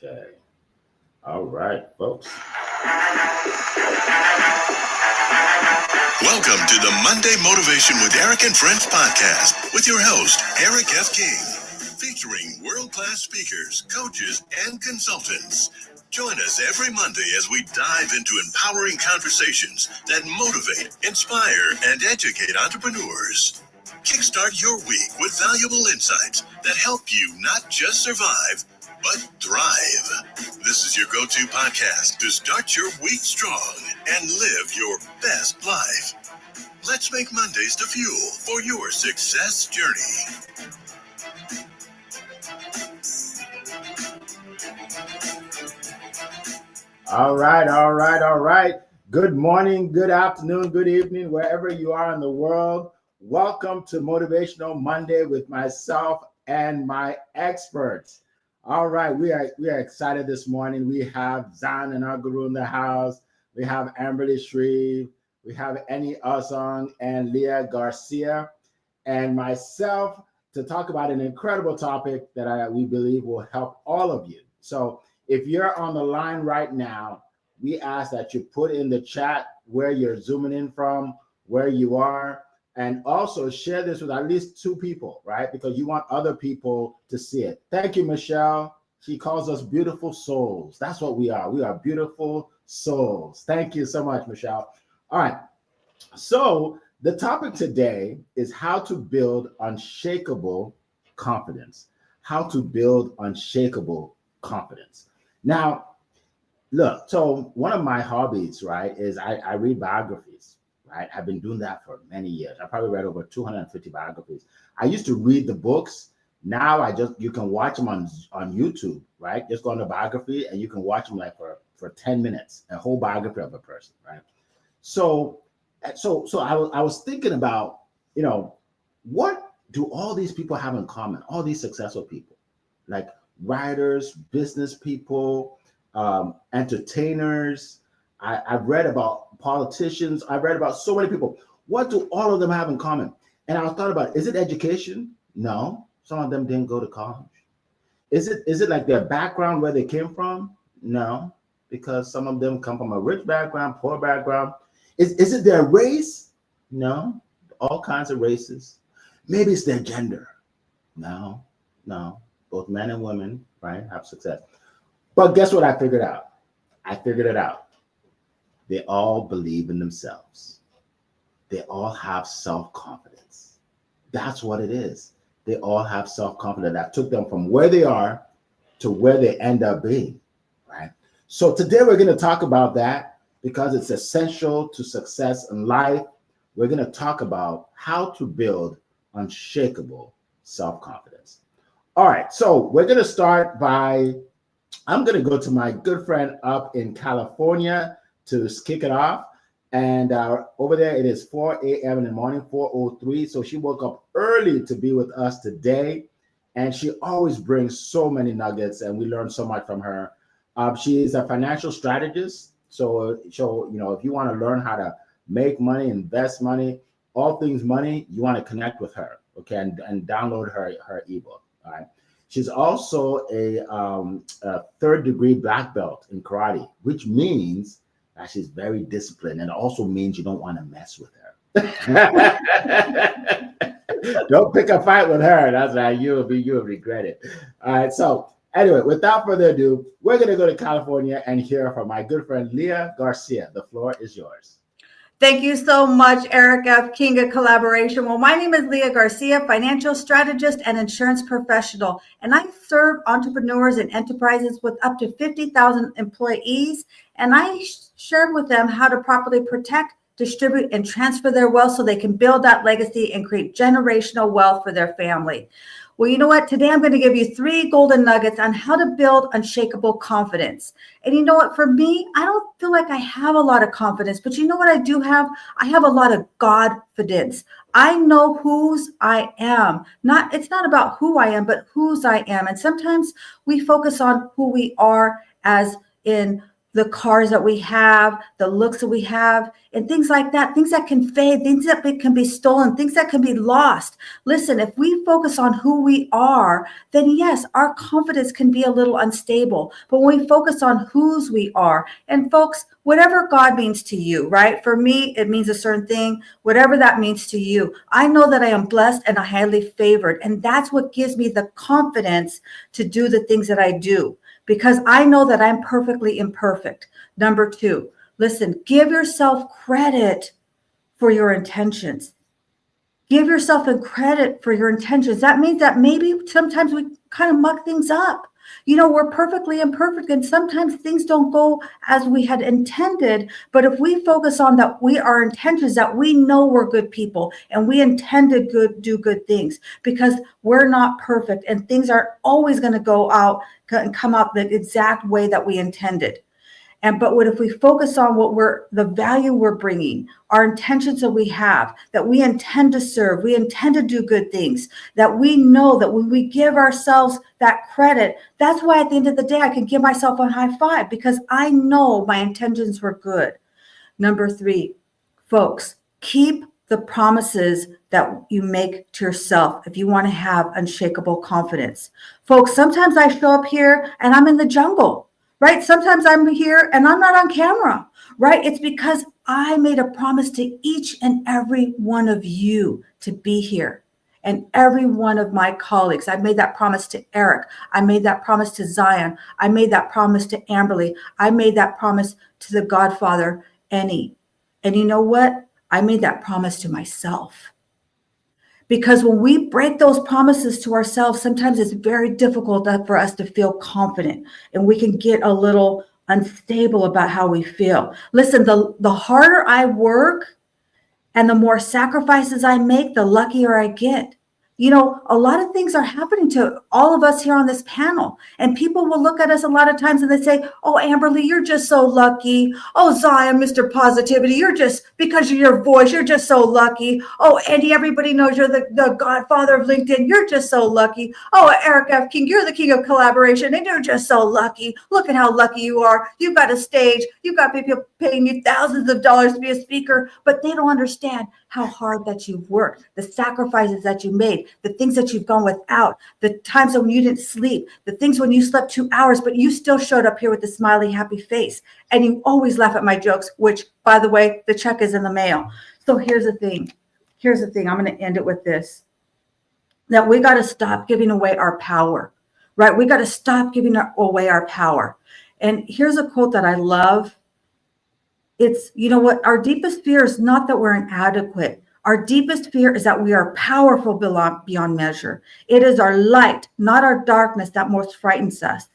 Okay. All right, folks. Welcome to the Monday Motivation with Eric and Friends podcast with your host, Eric F. King, featuring world-class speakers, coaches, and consultants. Join us every Monday as we dive into empowering conversations that motivate, inspire, and educate entrepreneurs. Kickstart your week with valuable insights that help you not just survive, but thrive. This is your go-to podcast to start your week strong and live your best life. Let's make Mondays the fuel for your success journey. All right, all right, all right. Good morning, good afternoon, good evening, wherever you are in the world. Welcome to Motivational Monday with myself and my experts. All right, we are excited this morning. We have Zan and Aguru in the house. We have Amberly Shreve. We have Annie Ozong and Leah Garcia and myself to talk about an incredible topic that we believe will help all of you. So if you're on the line right now, we ask that you put in the chat where you're zooming in from, where you are, and also share this with at least 2 people, right? Because you want other people to see it. Thank you, Michelle. She calls us beautiful souls. That's what we are. We are beautiful souls. Thank you so much, Michelle. All right. So the topic today is how to build unshakable confidence. How to build unshakable confidence. Now, look, so one of my hobbies, right, is I read biographies, right? I've been doing that for many years. I probably read over 250 biographies. I used to read the books. Now you can watch them on YouTube, right? Just go on the biography and you can watch them like for 10 minutes, a whole biography of a person, right? So I was thinking about, what do all these people have in common? All these successful people, like writers, business people, entertainers. I've read about politicians. I've read about so many people. What do all of them have in common? And I thought about, is it education? No, some of them didn't go to college. Is it like their background, where they came from? No, because some of them come from a rich background, poor background. Is it their race? No, all kinds of races. Maybe it's their gender. No, both men and women, right, have success. But guess what I figured out? I figured it out. They all believe in themselves. They all have self-confidence. That's what it is. They all have self-confidence. That took them from where they are to where they end up being, right? So today we're going to talk about that because it's essential to success in life. We're going to talk about how to build unshakable self-confidence. All right, so we're going to start by, I'm going to go to my good friend up in California to kick it off. And over there, it is 4 a.m. in the morning, 4:03. So she woke up early to be with us today. And she always brings so many nuggets, and we learn so much from her. She is a financial strategist. So if you want to learn how to make money, invest money, all things money, you want to connect with her, okay, and download her ebook. All right. She's also a 3rd-degree black belt in karate, which means that she's very disciplined, and also means you don't want to mess with her. Don't pick a fight with her. That's right. You'll regret it. All right. So anyway, without further ado, we're going to go to California and hear from my good friend Leah Garcia. The floor is yours. Thank you so much, Eric F. King of Collaboration. Well, my name is Leah Garcia, financial strategist and insurance professional, and I serve entrepreneurs and enterprises with up to 50,000 employees, and I shared with them how to properly protect, distribute, and transfer their wealth so they can build that legacy and create generational wealth for their family. Well, you know what? Today I'm going to give you 3 golden nuggets on how to build unshakable confidence. And you know what? For me, I don't feel like I have a lot of confidence, but you know what I do have? I have a lot of Godfidence. I know whose I am. It's not about who I am, but whose I am. And sometimes we focus on who we are as in the cars that we have, the looks that we have, and things like that, things that can fade, things that can be stolen, things that can be lost. Listen, if we focus on who we are, then yes, our confidence can be a little unstable. But when we focus on whose we are, and folks, whatever God means to you, right? For me, it means a certain thing, whatever that means to you. I know that I am blessed and highly favored, and that's what gives me the confidence to do the things that I do, because I know that I'm perfectly imperfect. Number 2, listen, give yourself credit for your intentions. Give yourself a credit for your intentions. That means that maybe sometimes we kind of muck things up. We're perfectly imperfect, and sometimes things don't go as we had intended. But if we focus on that, our intentions, that we know we're good people and we intend to do good things, because we're not perfect and things aren't always going to go out and come out the exact way that we intended. But if we focus on the value we're bringing, our intentions that we have, that we intend to serve, we intend to do good things, that we know that when we give ourselves that credit, that's why at the end of the day, I can give myself a high five, because I know my intentions were good. Number 3, folks, keep the promises that you make to yourself if you want to have unshakable confidence. Folks, sometimes I show up here and I'm in the jungle. Right? Sometimes I'm here and I'm not on camera, right? It's because I made a promise to each and every one of you to be here, and every one of my colleagues. I made that promise to Eric. I made that promise to Zion. I made that promise to Amberly. I made that promise to the Godfather, Annie. And you know what? I made that promise to myself. Because when we break those promises to ourselves, sometimes it's very difficult for us to feel confident, and we can get a little unstable about how we feel. Listen, the harder I work and the more sacrifices I make, the luckier I get. A lot of things are happening to all of us here on this panel, and people will look at us a lot of times and they say, "Oh, Amberly, you're just so lucky. Oh, Zion, Mr. Positivity, you're just, because of your voice, you're just so lucky. Oh, Andy, everybody knows you're the godfather of LinkedIn. You're just so lucky. Oh, Eric F. King, you're the king of collaboration, and you're just so lucky. Look at how lucky you are. You've got a stage. You've got people paying you thousands of dollars to be a speaker," but they don't understand how hard that you've worked, the sacrifices that you made, the things that you've gone without, the times when you didn't sleep, the things when you slept 2 hours, but you still showed up here with a smiley, happy face. And you always laugh at my jokes, which, by the way, the check is in the mail. So here's the thing. I'm going to end it with this, that we got to stop giving away our power, right? We got to stop giving away our power. And here's a quote that I love. It's, you know what? Our deepest fear is not that we're inadequate. Our deepest fear is that we are powerful beyond measure. It is our light, not our darkness, that most frightens us.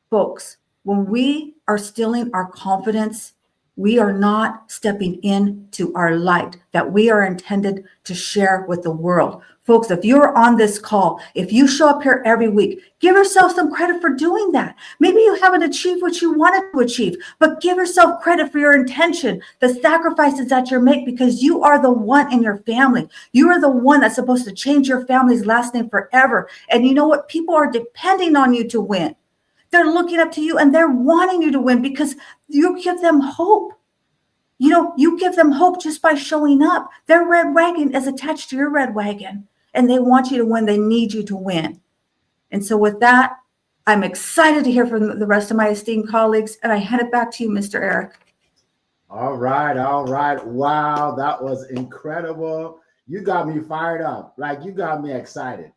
Folks, when we are stealing our confidence, we are not stepping into our light that we are intended to share with the world. Folks, if you're on this call, if you show up here every week, give yourself some credit for doing that. Maybe you haven't achieved what you wanted to achieve, but give yourself credit for your intention, the sacrifices that you make, because you are the one in your family. You are the one that's supposed to change your family's last name forever. And you know what? People are depending on you to win. They're looking up to you and they're wanting you to win, because you give them hope. You give them hope just by showing up. Their red wagon is attached to your red wagon, and they want you to win. They need you to win. And so with that, I'm excited to hear from the rest of my esteemed colleagues, and I hand it back to you, Mr. Eric. All right. Wow, that was incredible. You got me fired up. Like, you got me excited.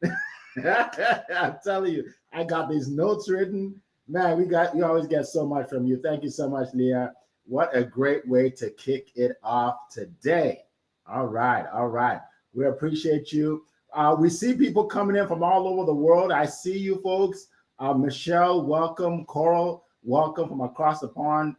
I'm telling you, I got these notes written. Man, you always get so much from you. Thank you so much, Leah. What a great way to kick it off today. All right. We appreciate you. We see people coming in from all over the world. I see you folks. Michelle, welcome. Coral, welcome from across the pond.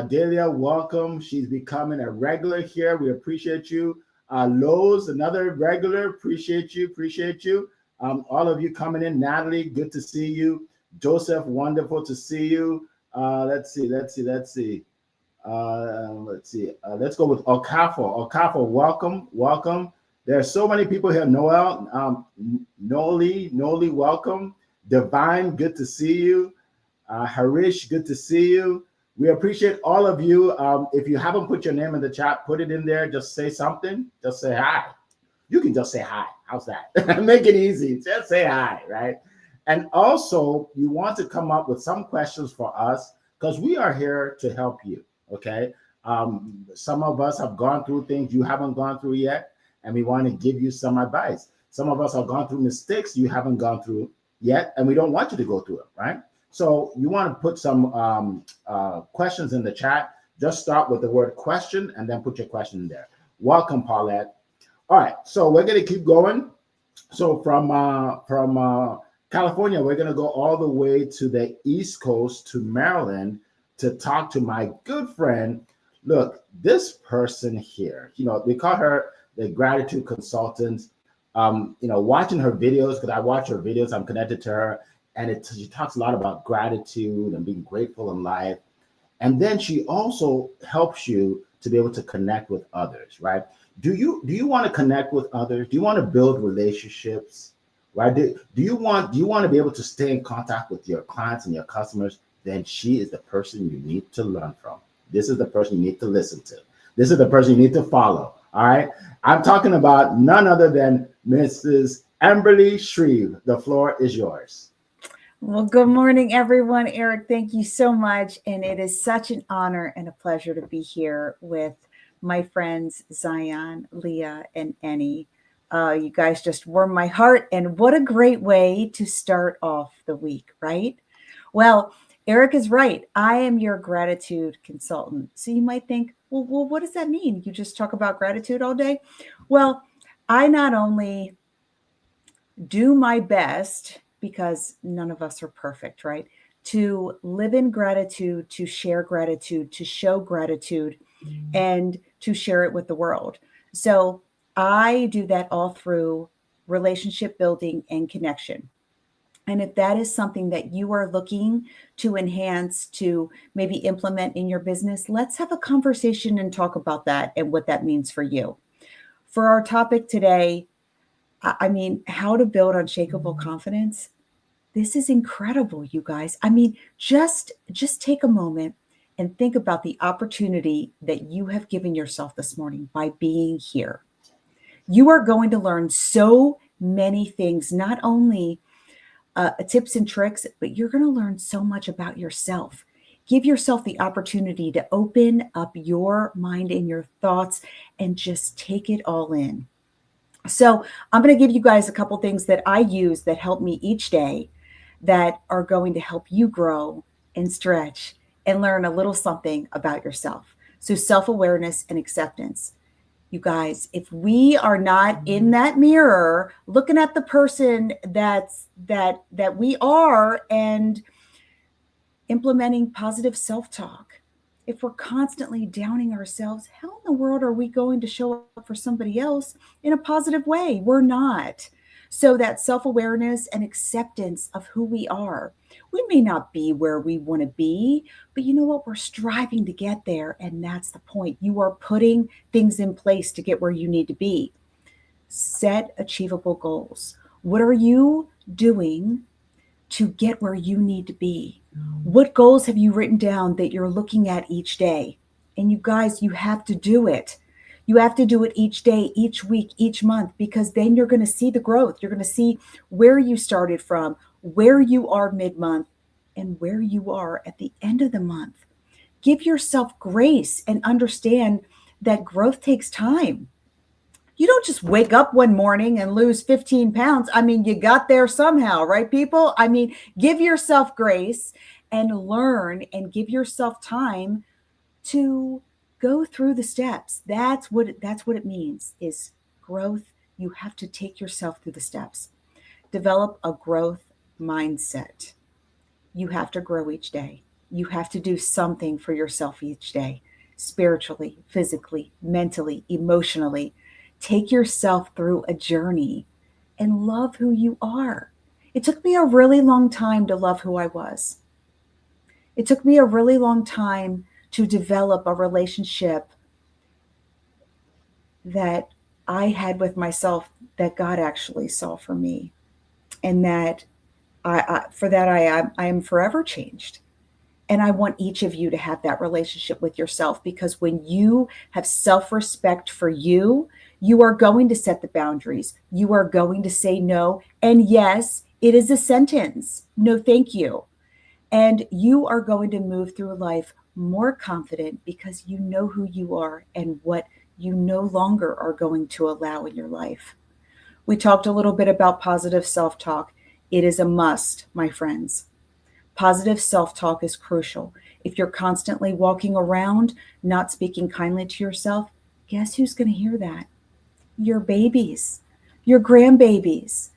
Delia, welcome. She's becoming a regular here. We appreciate you. Lowe's, another regular. Appreciate you. All of you coming in. Natalie, good to see you. Joseph, wonderful to see you. Let's see. Let's go with Okafor, welcome. There are so many people here. Noel, Noli, welcome. Divine, good to see you. Harish, good to see you. We appreciate all of you. If you haven't put your name in the chat, put it in there. Just say something. Just say hi. You can just say hi. How's that? Make it easy. Just say hi, right? And also, you want to come up with some questions for us because we are here to help you, okay? Some of us have gone through things you haven't gone through yet, and we want to give you some advice. Some of us have gone through mistakes you haven't gone through yet, and we don't want you to go through it, right? So you want to put some questions in the chat. Just start with the word question and then put your question in there. Welcome, Paulette. All right, so we're going to keep going. So from California, we're going to go all the way to the East Coast to Maryland to talk to my good friend. Look, this person here, we call her the gratitude consultant. Watching her videos, because I watch her videos, I'm connected to her, and she talks a lot about gratitude and being grateful in life. And then she also helps you to be able to connect with others, right? Do you want to connect with others? Do you want to build relationships, right? Do you want to be able to stay in contact with your clients and your customers? Then she is the person you need to learn from. This is the person you need to listen to. This is the person you need to follow. All right. I'm talking about none other than Mrs. Amberly Shreve. The floor is yours. Well, good morning, everyone. Eric, thank you so much. And it is such an honor and a pleasure to be here with my friends Zion, Leah, and Annie. You guys just warm my heart. And what a great way to start off the week, right? Well, Eric is right. I am your gratitude consultant. So you might think, well, what does that mean? You just talk about gratitude all day? Well, I not only do my best, because none of us are perfect, right? To live in gratitude, to share gratitude, to show gratitude, and to share it with the world. So I do that all through relationship building and connection. And if that is something that you are looking to enhance, to maybe implement in your business, let's have a conversation and talk about that and what that means for you. For our topic today, how to build unshakable confidence. This is incredible, you guys. Just take a moment and think about the opportunity that you have given yourself this morning by being here. You are going to learn so many things, not only tips and tricks, but you're going to learn so much about yourself. Give yourself the opportunity to open up your mind and your thoughts and just take it all in. So I'm going to give you guys a couple things that I use that help me each day that are going to help you grow and stretch and learn a little something about yourself. So self-awareness and acceptance. You guys, if we are not in that mirror looking at the person that we are and implementing positive self-talk, if we're constantly downing ourselves, how in the world are we going to show up for somebody else in a positive way? We're not. So that self-awareness and acceptance of who we are. We may not be where we want to be, but you know what? We're striving to get there. And that's the point. You are putting things in place to get where you need to be. Set achievable goals. What are you doing to get where you need to be? What goals have you written down that you're looking at each day? And you guys, you have to do it. You have to do it each day, each week, each month, because then you're going to see the growth. You're going to see where you started from, where you are mid-month, and where you are at the end of the month. Give yourself grace and understand that growth takes time. You don't just wake up one morning and lose 15 pounds. You got there somehow, right, people? Give yourself grace and learn and give yourself time to go through the steps. That's what it means is growth. You have to take yourself through the steps. Develop a growth mindset. You have to grow each day. You have to do something for yourself each day, spiritually, physically, mentally, emotionally. Take yourself through a journey and love who you are. It took me a really long time to love who I was. It took me a really long time to develop a relationship that I had with myself that God actually saw for me. And that I am forever changed. And I want each of you to have that relationship with yourself, because when you have self-respect for you, you are going to set the boundaries. You are going to say no. And yes, it is a sentence. No, thank you. And you are going to move through life more confident because you know who you are and what you no longer are going to allow in your life. We talked a little bit about positive self-talk. It is a must, my friends. Positive self-talk is crucial. If you're constantly walking around not speaking kindly to yourself, guess who's going to hear that? Your babies, your grandbabies,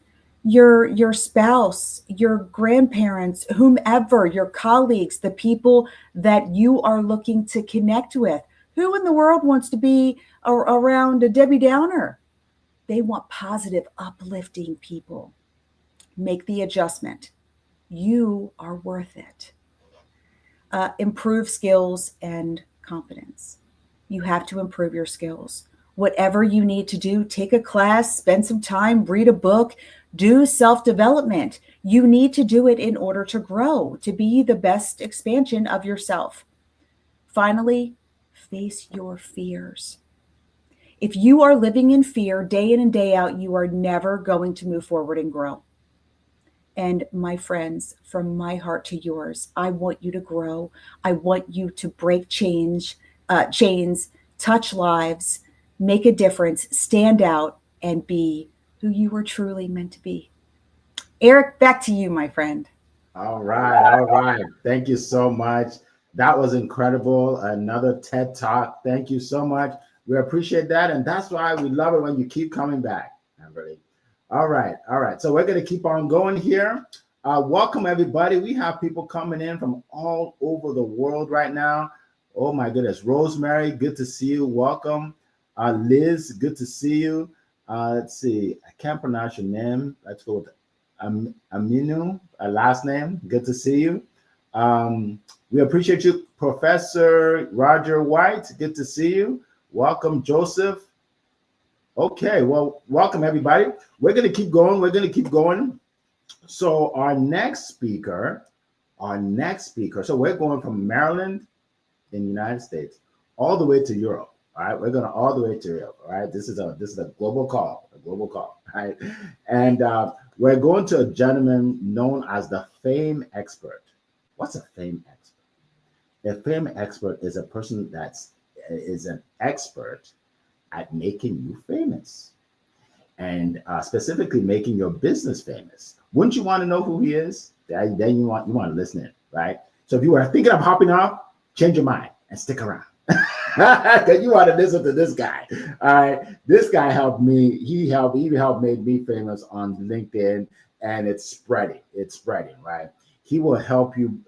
your spouse, your grandparents, whomever, your colleagues, the people that you are looking to connect with. Who in the world wants to be around a Debbie Downer? They want positive, uplifting people. Make the adjustment. You are worth it. Improve skills and confidence. You have to improve your skills. Whatever you need to do, take a class, spend some time, read a book, do self-development. You need to do it in order to grow, to be the best expansion of yourself. Finally, face your fears. If you are living in fear day in and day out, you are never going to move forward and grow. And my friends, from my heart to yours, I want you to grow. I want you to break chains, touch lives, make a difference, stand out, and be who you were truly meant to be. Eric, back to you, my friend. All right, all right. Thank you so much. That was incredible. Another TED Talk. Thank you so much. We appreciate that. And that's why we love it when you keep coming back, Amberly. All right, all right. So we're going to keep on going here. Welcome, everybody. We have people coming in from all over the world right now. Oh, my goodness. Rosemary, good to see you. Welcome. Liz, good to see you. Let's see. I can't pronounce your name. Let's go with Aminu, last name. Good to see you. We appreciate you, Professor Roger White. Good to see you. Welcome, Joseph. Okay, well, welcome, everybody. We're going to keep going. We're going to keep going. So our next speaker, so we're going from Maryland in the United States all the way to Europe. All right, we're going all the way to Europe. All right, this is a global call, all right? And we're going to a gentleman known as the fame expert. What's a fame expert? A fame expert is a person is an expert at making you famous, and specifically making your business famous. Wouldn't you want to know who he is? Then you want to listen in, right? So if you were thinking of hopping off, change your mind and stick around. Because you want to listen to this guy. All right. This guy helped me. He helped make me famous on LinkedIn, and it's spreading. It's spreading, right? He will help you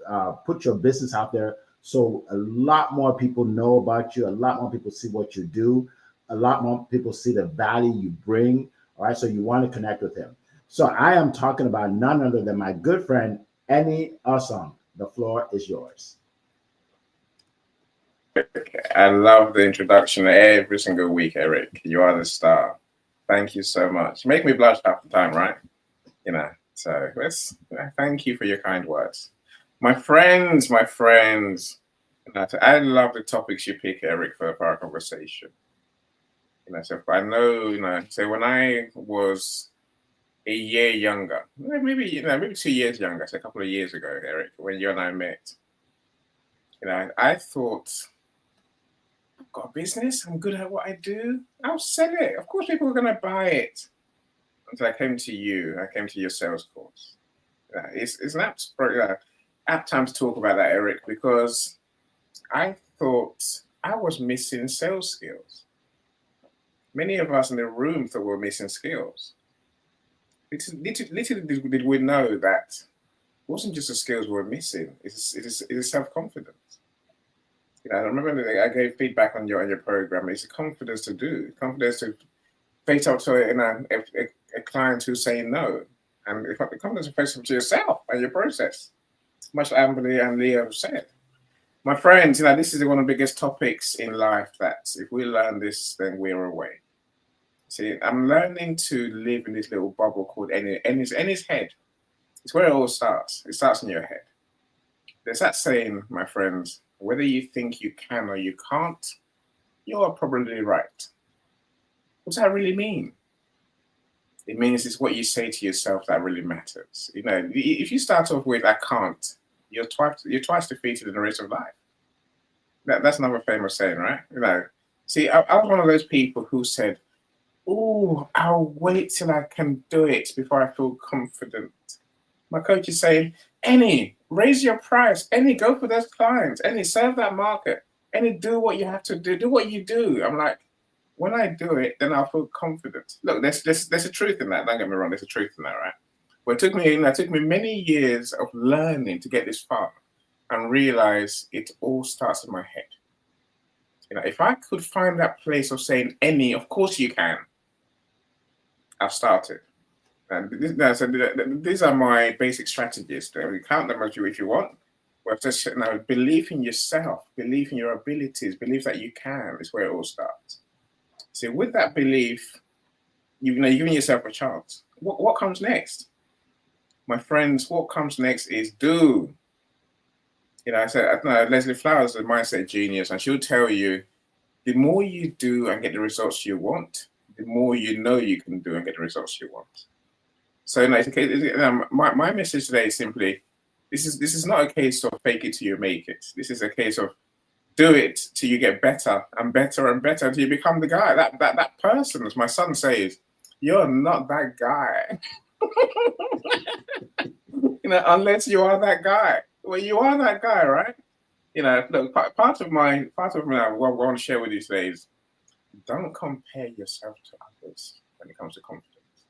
put your business out there so a lot more people know about you, a lot more people see what you do, a lot more people see the value you bring. All right. So you want to connect with him. So I am talking about none other than my good friend, Eni Osong. The floor is yours. I love the introduction every single week, Eric. You are the star. Thank you so much. You make me blush half the time, right? So thank you for your kind words. My friends, I love the topics you pick, Eric, for our conversation. So I know, so when I was a year younger, maybe 2 years younger, so a couple of years ago, Eric, when you and I met, I thought, I've got a business, I'm good at what I do, I'll sell it. Of course, people are going to buy it. Until I came to you, I came to your sales course. It's an apt time to talk about that, Eric, because I thought I was missing sales skills. Many of us in the room thought we were missing skills. Little did we know that it wasn't just the skills we were missing, it is self-confidence. I remember that I gave feedback on your program. It's a confidence to face up to a client who's saying no. And if the confidence to face up to yourself and your process, much like Amberly and Leah have said. My friends, this is one of the biggest topics in life that if we learn this, then we're away. See, I'm learning to live in this little bubble called Eni's head. It's where it all starts. It starts in your head. There's that saying, my friends, whether you think you can or you can't, you are probably right. What does that really mean? It means it's what you say to yourself that really matters. You know, if you start off with "I can't," you're twice defeated in the race of life. That's another famous saying, right? You know, see, I was one of those people who said, "Oh, I'll wait till I can do it before I feel confident." My coach is saying, "Any, raise your price. Any, go for those clients. Any, serve that market. Any, do what you have to do. Do what you do." I'm like, when I do it, then I'll feel confident. Look, there's a truth in that. Don't get me wrong. There's a truth in that, right? But it took me many years of learning to get this far and realize it all starts in my head. You know, if I could find that place of saying, "Any, of course you can," I've started. And these are my basic strategies. You count them if you want. But just, you know, believe in yourself, believe in your abilities, believe that you can is where it all starts. So with that belief, you're giving yourself a chance. What comes next? My friends, what comes next is do. You know, I said, Leslie Flowers is a mindset genius, and she'll tell you, the more you do and get the results you want, the more you know you can do and get the results you want. So, you know, my message today is simply, this is not a case of fake it till you make it. This is a case of do it till you get better and better and better until you become the guy. That person, as my son says, you're not that guy. You know, unless you are that guy. Well, you are that guy, right? You know, look, part of what I want to share with you today is don't compare yourself to others when it comes to confidence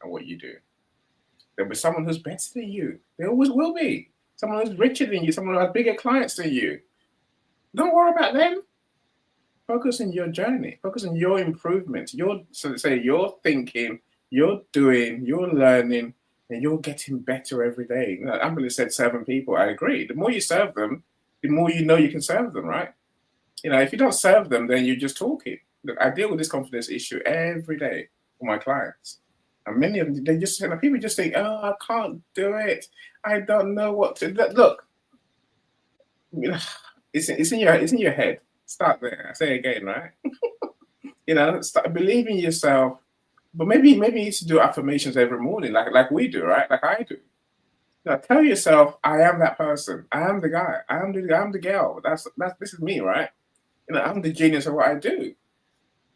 and what you do. There'll be someone who's better than you. There always will be. Someone who's richer than you, someone who has bigger clients than you. Don't worry about them. Focus on your journey. Focus on your improvement. Your thinking, you're doing, you're learning, and you're getting better every day. You know, Amberly said 7 people. I agree. The more you serve them, the more you know you can serve them, right? You know, if you don't serve them, then you're just talking. Look, I deal with this confidence issue every day for my clients. And many of them, they just, you know, people just think, "Oh, I can't do it. I don't know what to do." Look, you know, it's in your head. Start there. I say it again, right? You know, start believing in yourself. But maybe you need to do affirmations every morning, like we do, right? Like I do. Now, tell yourself, "I am that person. I am the guy. I am the girl. This is me, right? You know, I'm the genius of what I do."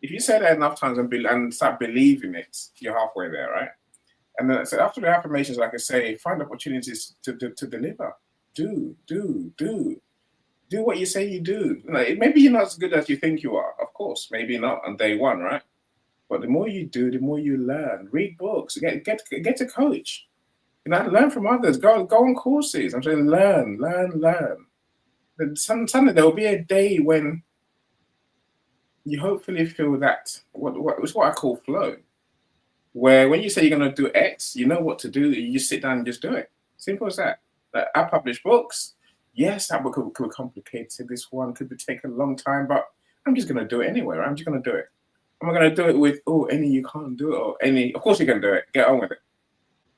If you say that enough times and start believing it, you're halfway there, right? And then so after the affirmations, like I say, find opportunities to deliver. Do what you say you do. You know, maybe you're not as good as you think you are. Of course, maybe not on day one, right? But the more you do, the more you learn. Read books. Get a coach. You know, learn from others. Go on courses. I'm saying learn. And suddenly there will be a day when you hopefully feel that it's what I call flow, where when you say you're going to do X, you know what to do. You just sit down and just do it. Simple as that. I publish books. Yes, that book could be complicated. This one could take a long time, but I'm just going to do it anyway. Right? I'm just going to do it. I'm not going to do it with, "Oh, any, you can't do it," or "Any, of course you can do it. Get on with it."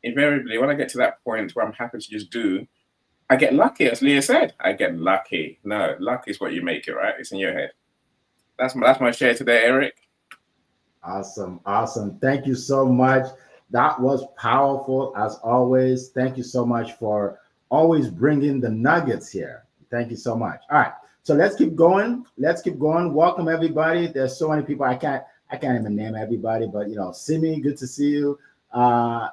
Invariably, when I get to that point where I'm happy to just do, I get lucky. As Leah said, I get lucky. No, luck is what you make it, right? It's in your head. That's my share today, Eric. Awesome. Thank you so much. That was powerful as always. Thank you so much for always bringing the nuggets here. Thank you so much. All right. So let's keep going. Welcome everybody. There's so many people. I can't even name everybody, but you know, Simi, good to see you. Olivine.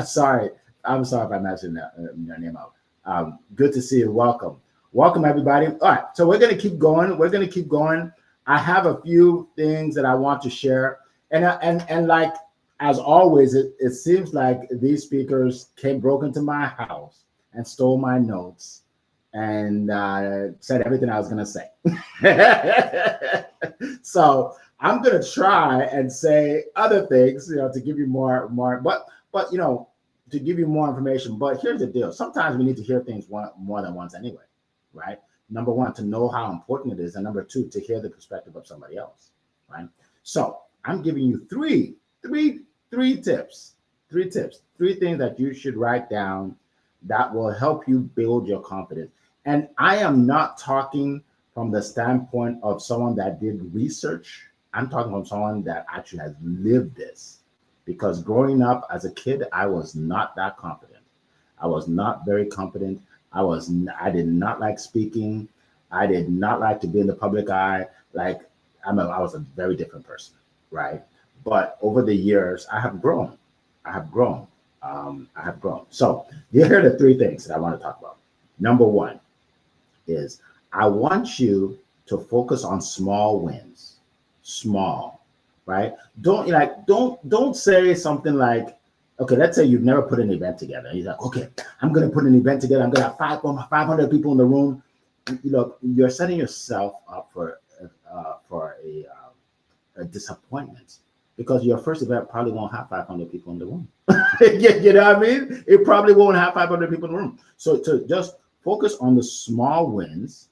Sorry. I'm sorry if I messed your name up. Good to see you. Welcome everybody. All right, so we're gonna keep going. I have a few things that I want to share, and like as always, it seems like these speakers broke into my house and stole my notes and said everything I was gonna say. So I'm gonna try and say other things, you know, to give you more, but you know, to give you more information. But here's the deal: sometimes we need to hear things more than once anyway. Right? Number one, to know how important it is, and number two, to hear the perspective of somebody else. Right? So I'm giving you three tips Three tips, three things that you should write down that will help you build your confidence. And I am not talking from the standpoint of someone that did research. I'm talking from someone that actually has lived this. Because growing up as a kid, I was not that confident. I was not very confident. I did not like speaking. I did not like to be in the public eye. Like I was a very different person, right? But over the years, I have grown. I have grown. I have grown. So here are the three things that I want to talk about. Number one is I want you to focus on small wins. Small, right? Don't say something like, okay, let's say you've never put an event together. You're like, okay, I'm going to put an event together. I'm going to have 500 people in the room. You're setting yourself up for a disappointment because your first event probably won't have 500 people in the room. You know what I mean? It probably won't have 500 people in the room. So to just focus on the small wins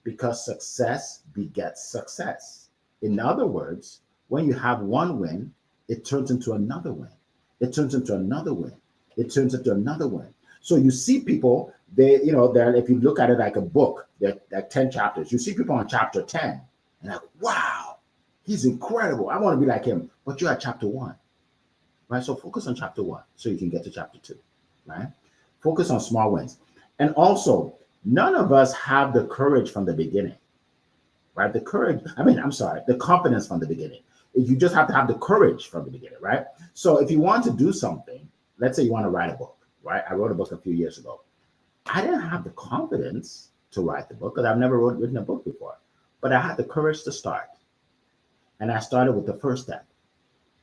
because success begets success. In other words, when you have one win, it turns into another win. It turns into another win. It turns into another win. So you see people, they're, if you look at it like a book, they're like 10 chapters. You see people on chapter 10 and like, wow, he's incredible. I want to be like him. But you're at chapter 1, right? So focus on chapter 1 so you can get to chapter 2, right? Focus on small wins. And also, none of us have the courage from the beginning, right? The confidence from the beginning. You just have to have the courage from the beginning, right? So if you want to do something, let's say you want to write a book, right? I wrote a book a few years ago. I didn't have the confidence to write the book because I've never written a book before, but I had the courage to start. And I started with the first step,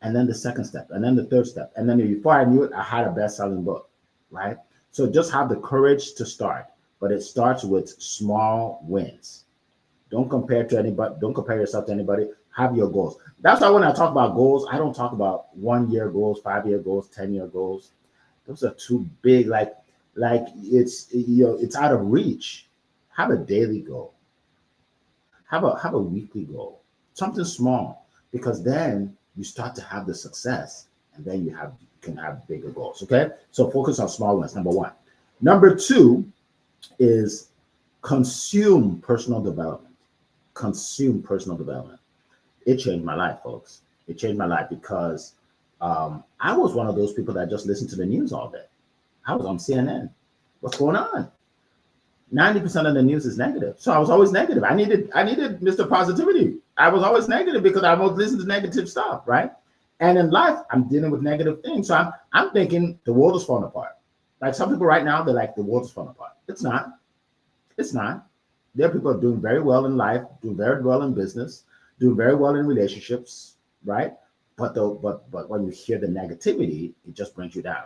and then the second step, and then the third step. And then before I knew it, I had a best-selling book, right? So just have the courage to start, but it starts with small wins. Don't compare to anybody. Don't compare yourself to anybody. Have your goals. That's why when I talk about goals, I don't talk about 1-year goals, 5-year goals, 10-year goals. Those are too big. Like it's out of reach. Have a daily goal. Have a weekly goal. Something small, because then you start to have the success, and then you can have bigger goals. Okay, so focus on small ones. Number one. Number two is consume personal development. Consume personal development. It changed my life, folks. It changed my life because I was one of those people that just listened to the news all day. I was on CNN. What's going on? 90% of the news is negative. So I was always negative. I needed Mr. Positivity. I was always negative because I was listening to negative stuff, right? And in life, I'm dealing with negative things. So I'm thinking the world is falling apart. Like some people right now, they're like, the world is falling apart. It's not. It's not. There are people who are doing very well in life, doing very well in business, doing very well in relationships, right? But when you hear the negativity, it just brings you down.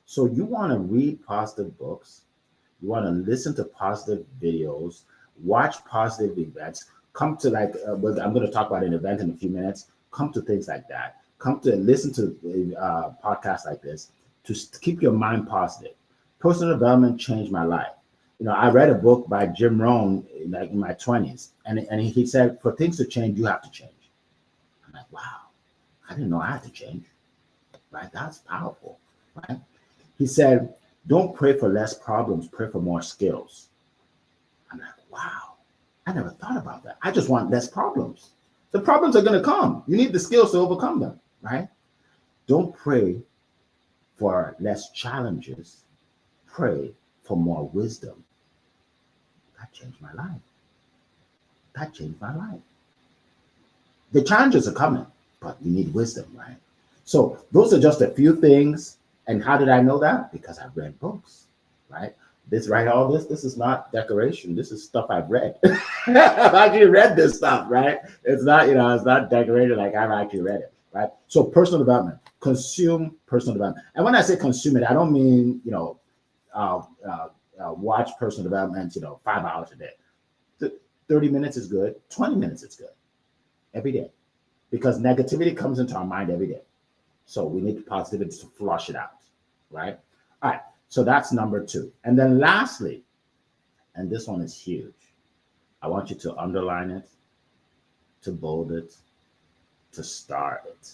So you want to read positive books. You want to listen to positive videos, watch positive events. Come to I'm going to talk about an event in a few minutes. Come to things like that. Come to listen to podcasts like this to keep your mind positive. Personal development changed my life. I read a book by Jim Rohn in my 20s, and he said, for things to change, you have to change. I'm like, wow, I didn't know I had to change, right? That's powerful, right? He said, don't pray for less problems, pray for more skills. I'm like, wow, I never thought about that. I just want less problems. The problems are going to come. You need the skills to overcome them, right? Don't pray for less challenges, pray for more wisdom. That changed my life. That changed my life. The challenges are coming, but you need wisdom, right? So those are just a few things. And how did I know that? Because I've read books, right? This is not decoration. This is stuff I've read. I've actually read this stuff, right? It's not, it's not decorated, like I've actually read it, right? So personal development, consume personal development. And when I say consume it, I don't mean, watch personal development, 5 hours a day. 30 minutes is good. 20 minutes is good every day, because negativity comes into our mind every day. So we need the positivity to flush it out, right? All right, so that's number 2. And then lastly, and this one is huge, I want you to underline it, to bold it, to star it.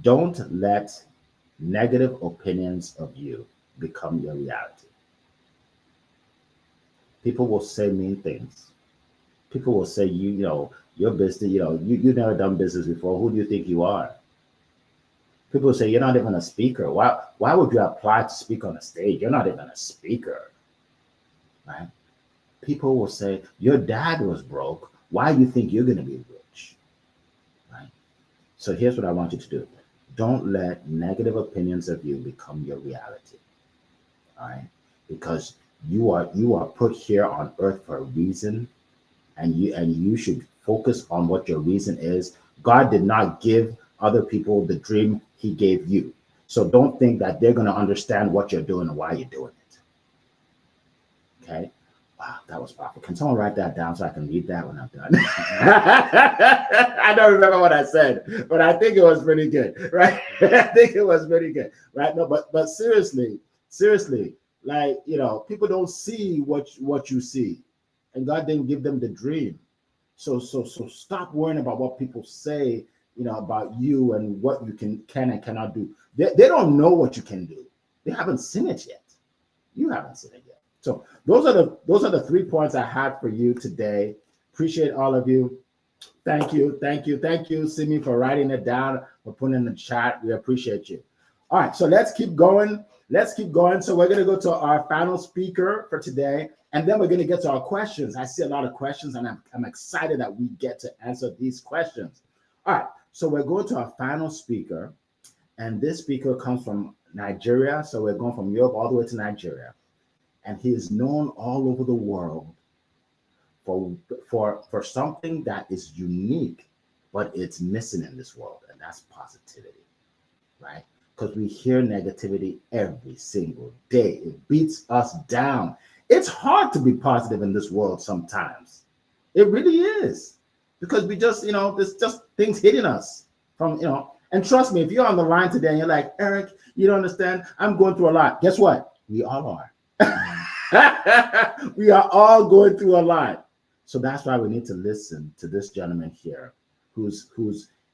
Don't let negative opinions of you become your reality. People will say mean things. People will say, you know, your business, you've never done business before. Who do you think you are? People say, you're not even a speaker. Why would you apply to speak on a stage? You're not even a speaker, right? People will say, your dad was broke. Why do you think you're going to be rich, right? So here's what I want you to do. Don't let negative opinions of you become your reality, all right? Because you are put here on earth for a reason, and you should focus on what your reason is. God did not give other people the dream he gave you. So don't think that they're going to understand what you're doing and why you're doing it. Okay? Wow, that was powerful. Can someone write that down so I can read that when I'm done? I don't remember what I said, but I think it was pretty good, right? I think it was pretty good, right? No, but seriously, like, people don't see what you see, and God didn't give them the dream. So stop worrying about what people say, about you and what you can and cannot do. They don't know what you can do. They haven't seen it yet. You haven't seen it yet. So those are the 3 points I had for you today. Appreciate all of you. Thank you, Simi, for writing it down, for putting in the chat. We appreciate you. All right, so let's keep going. So we're going to go to our final speaker for today, and then we're going to get to our questions. I see a lot of questions, and I'm excited that we get to answer these questions. All right, so we're going to our final speaker, and this speaker comes from Nigeria. So we're going from Europe all the way to Nigeria, and he is known all over the world for something that is unique, but it's missing in this world, and that's positivity, right? Because we hear negativity every single day. It beats us down. It's hard to be positive in this world sometimes. It really is. Because we just, there's just things hitting us from, and trust me, if you're on the line today and you're like, Eric, you don't understand, I'm going through a lot. Guess what? We all are. We are all going through a lot. So that's why we need to listen to this gentleman here who's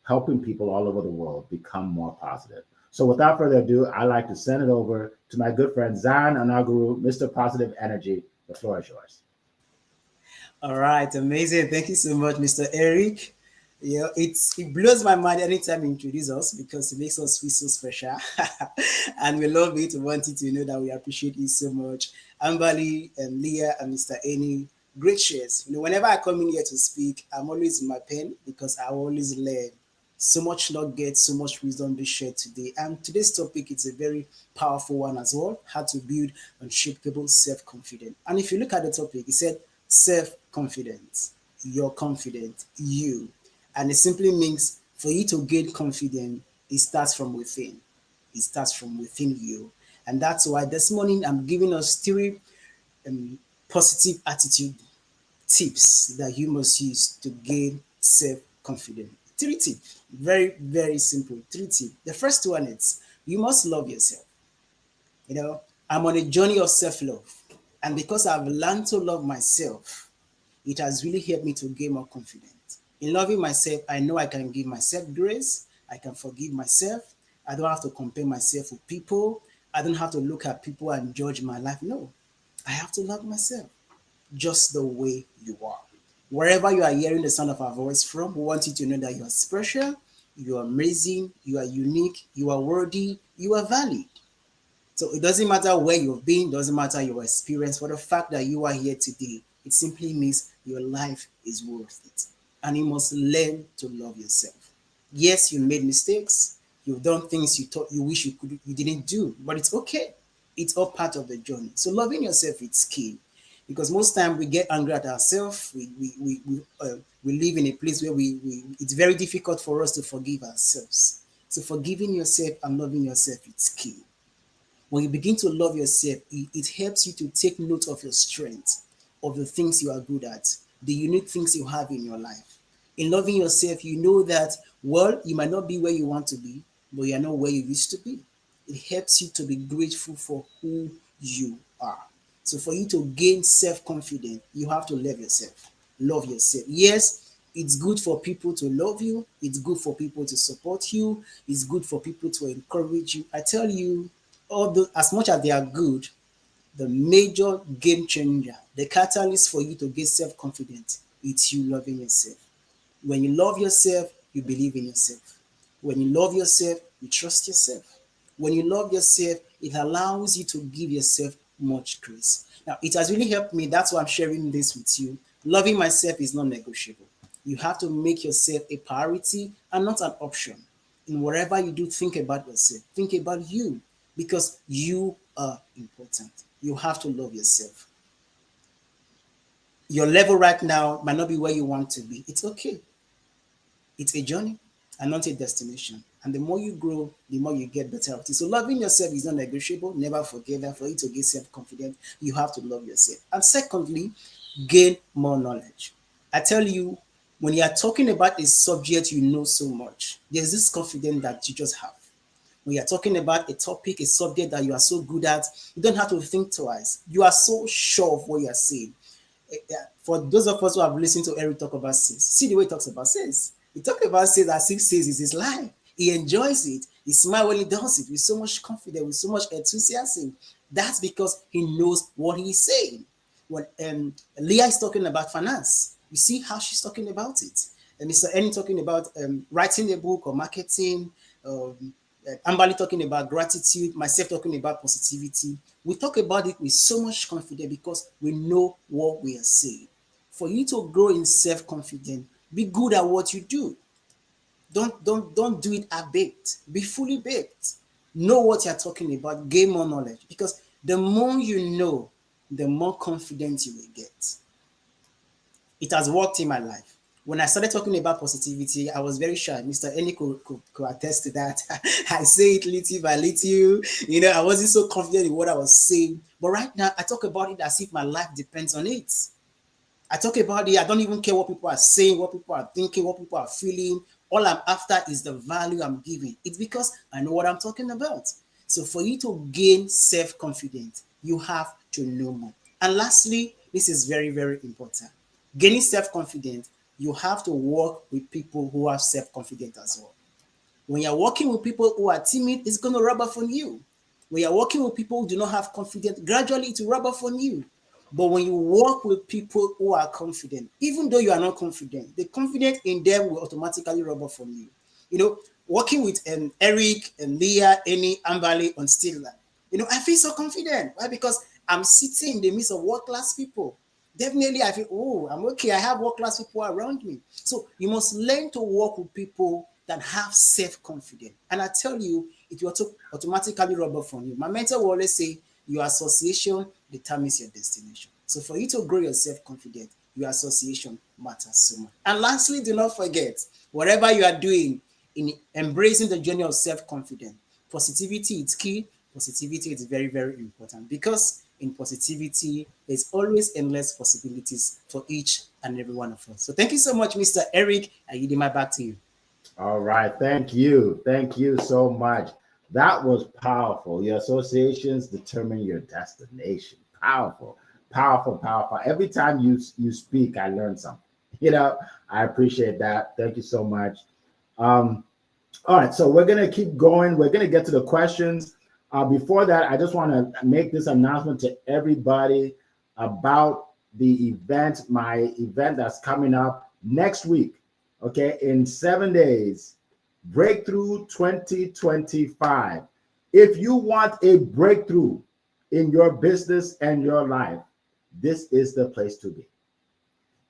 helping people all over the world become more positive. So without further ado, I'd like to send it over to my good friend Zion Anaguru, Mr. Positive Energy. The floor is yours. All right, amazing. Thank you so much, Mr. Eric. It blows my mind anytime you introduce us because it makes us feel so special. And we love it. We want you to know that we appreciate you so much. Ambali and Leah and Mr. Eni, great shares. Whenever I come in here to speak, I'm always in my pen because I always learn. So much nuggets, so much wisdom be shared today. And today's topic is a very powerful one as well, how to build unshakable self-confidence. And if you look at the topic, it said self-confidence, you're confident, you. And it simply means for you to gain confidence, it starts from within. It starts from within you. And that's why this morning I'm giving us 3 positive attitude tips that you must use to gain self-confidence. 3 tips. Very, very simple. 3 tips. The first one is you must love yourself. I'm on a journey of self-love. And because I've learned to love myself, it has really helped me to gain more confidence. In loving myself, I know I can give myself grace. I can forgive myself. I don't have to compare myself with people. I don't have to look at people and judge my life. No, I have to love myself just the way you are. Wherever you are hearing the sound of our voice from, we want you to know that you are special, you are amazing, you are unique, you are worthy, you are valid. So it doesn't matter where you've been, doesn't matter your experience. For the fact that you are here today, it simply means your life is worth it. And you must learn to love yourself. Yes, you made mistakes. You've done things you thought you wish you didn't do, but it's okay. It's all part of the journey. So loving yourself is key, because most time we get angry at ourselves. We live in a place where it's very difficult for us to forgive ourselves. So forgiving yourself and loving yourself is key. When you begin to love yourself, it helps you to take note of your strengths, of the things you are good at, the unique things you have in your life. In loving yourself, you know that, well, you might not be where you want to be, but you are not where you used to be. It helps you to be grateful for who you are. So for you to gain self-confidence, you have to love yourself. Love yourself. Yes, It's good for people to love you. It's good for people to support you. It's good for people to encourage you. I tell you, as much as they are good, the major game changer, the catalyst for you to get self-confident, it's you loving yourself. When you love yourself, you believe in yourself. When you love yourself, you trust yourself. When you love yourself, it allows you to give yourself much grace. Now, it has really helped me. That's why I'm sharing this with you. Loving myself is not negotiable. You have to make yourself a priority and not an option. In whatever you do, think about yourself. Think about you, because you are important. You have to love yourself. Your level right now might not be where you want to be. It's okay. It's a journey and not a destination. And the more you grow, the more you get better at it. So loving yourself is not negotiable. Never forget that. For you to get self-confident, you have to love yourself. And secondly, gain more knowledge. I tell you, when you are talking about a subject you know so much, there's this confidence that you just have. When you're talking about a topic, a subject that you are so good at, you don't have to think twice. You are so sure of what you are saying. For those of us who have listened to Eric talk about sales, see the way he talks about sales. He talks about sales as if sales is his life. He enjoys it. He smiles when he does it with so much confidence, with so much enthusiasm. That's because he knows what he's saying. When Leah is talking about finance, you see how she's talking about it. And Mr. Annie talking about writing a book or marketing, Ambali talking about gratitude, myself talking about positivity. We talk about it with so much confidence because we know what we are saying. For you to grow in self-confidence, be good at what you do. Don't do it half-baked. Be fully baked. Know what you're talking about. Gain more knowledge, because the more you know, the more confident you will get. It has worked in my life. When I started talking about positivity, I was very shy. Mr. Eni could attest to that. I say it little by little. I wasn't so confident in what I was saying. But right now, I talk about it as if my life depends on it. I talk about it. I don't even care what people are saying, what people are thinking, what people are feeling. All I'm after is the value I'm giving. It's because I know what I'm talking about. So for you to gain self-confidence, you have to know more. And lastly, this is very, very important. Gaining self-confidence, you have to work with people who have self-confidence as well. When you're working with people who are timid, it's going to rub off on you. When you're working with people who do not have confidence, gradually it will rub off on you. But when you work with people who are confident, even though you are not confident, the confidence in them will automatically rub off on you. Working with Eric and Leah, Annie, Ambali on Stiller, I feel so confident. Why? Because I'm sitting in the midst of world-class people. Definitely, I feel, oh, I'm okay. I have world-class people around me. So you must learn to work with people that have self-confidence. And I tell you, it will automatically rub off on you. My mentor will always say, your association determines your destination. So for you to grow your self-confidence, your association matters so much. And lastly, do not forget, whatever you are doing in embracing the journey of self-confidence, positivity is key. Positivity is very, very important, because in positivity, there's always endless possibilities for each and every one of us. So thank you so much, Mr. Eric. I yield my back to you. All right. Thank you. Thank you so much. That was powerful. Your associations determine your destination. Powerful, powerful, powerful. Every time you speak, I learn something. I appreciate that. Thank you so much. All right. So we're going to keep going. We're going to get to the questions. Before that, I just want to make this announcement to everybody about the event, my event that's coming up next week. Okay, in 7 days, Breakthrough 2025. If you want a breakthrough in your business and your life, this is the place to be.